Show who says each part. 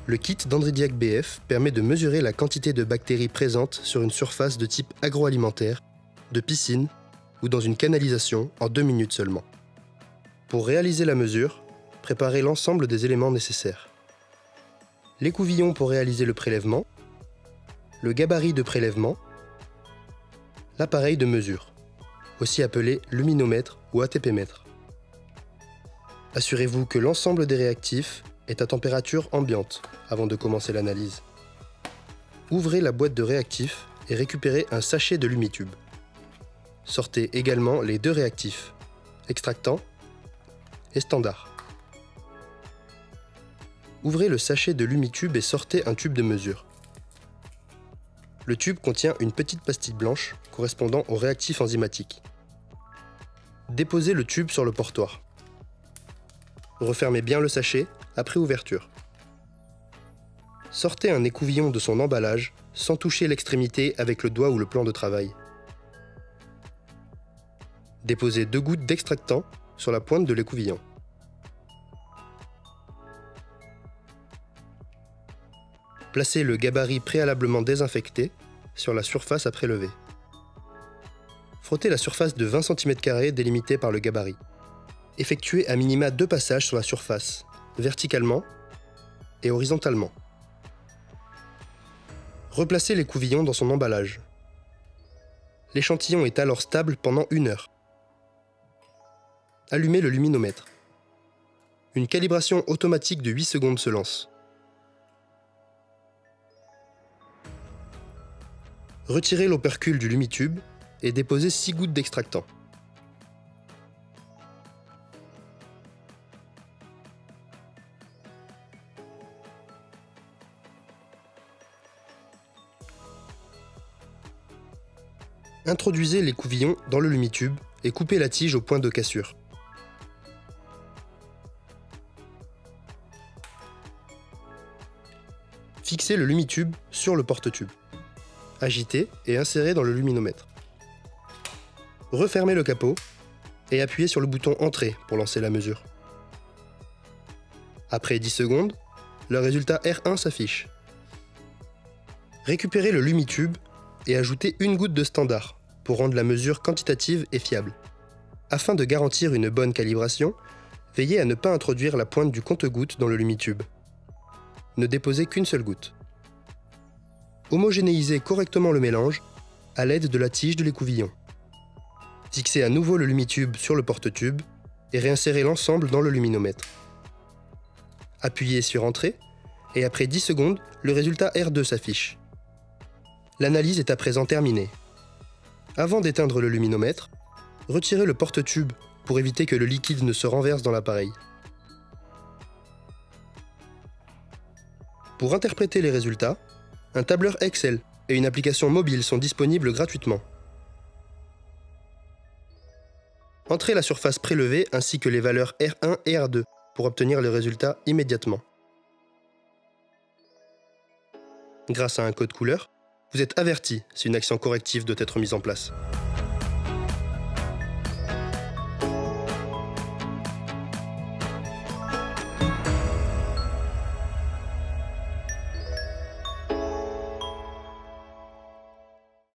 Speaker 1: Le kit Dendridiac BF permet de mesurer la quantité de bactéries présentes sur une surface de type agroalimentaire, de piscine ou dans une canalisation en 2 minutes seulement. Pour réaliser la mesure, préparez l'ensemble des éléments nécessaires. L'écouvillon pour réaliser le prélèvement, le gabarit de prélèvement, l'appareil de mesure, aussi appelé luminomètre ou ATP-mètre. Assurez-vous que l'ensemble des réactifs est à température ambiante avant de commencer l'analyse. Ouvrez la boîte de réactifs et récupérez un sachet de Lumitube. Sortez également les 2 réactifs, extractant et standard. Ouvrez le sachet de Lumitube et sortez un tube de mesure. Le tube contient une petite pastille blanche correspondant au réactif enzymatique. Déposez le tube sur le portoir. Refermez bien le sachet après ouverture. Sortez un écouvillon de son emballage sans toucher l'extrémité avec le doigt ou le plan de travail. Déposez 2 gouttes d'extractant sur la pointe de l'écouvillon. Placez le gabarit préalablement désinfecté sur la surface à prélever. Frottez la surface de 20 cm² délimitée par le gabarit. Effectuez à minima 2 passages sur la surface, verticalement et horizontalement. Replacez l'écouvillon dans son emballage. L'échantillon est alors stable pendant 1 heure. Allumez le luminomètre. Une calibration automatique de 8 secondes se lance. Retirez l'opercule du Lumitube et déposez 6 gouttes d'extractant. Introduisez l'écouvillon dans le Lumitube et coupez la tige au point de cassure. Fixez le Lumitube sur le porte-tube. Agitez et insérez dans le luminomètre. Refermez le capot et appuyez sur le bouton Entrée pour lancer la mesure. Après 10 secondes, le résultat R1 s'affiche. Récupérez le Lumitube et ajoutez 1 goutte de standard pour rendre la mesure quantitative et fiable. Afin de garantir une bonne calibration, veillez à ne pas introduire la pointe du compte-gouttes dans le Lumitube. Ne déposez qu'une seule goutte. Homogénéisez correctement le mélange à l'aide de la tige de l'écouvillon. Fixez à nouveau le Lumitube sur le porte-tube et réinsérez l'ensemble dans le luminomètre. Appuyez sur Entrée et après 10 secondes, le résultat R2 s'affiche. L'analyse est à présent terminée. Avant d'éteindre le luminomètre, retirez le porte-tube pour éviter que le liquide ne se renverse dans l'appareil. Pour interpréter les résultats, un tableur Excel et une application mobile sont disponibles gratuitement. Entrez la surface prélevée ainsi que les valeurs R1 et R2 pour obtenir les résultats immédiatement. Grâce à un code couleur, vous êtes averti si une action corrective doit être mise en place.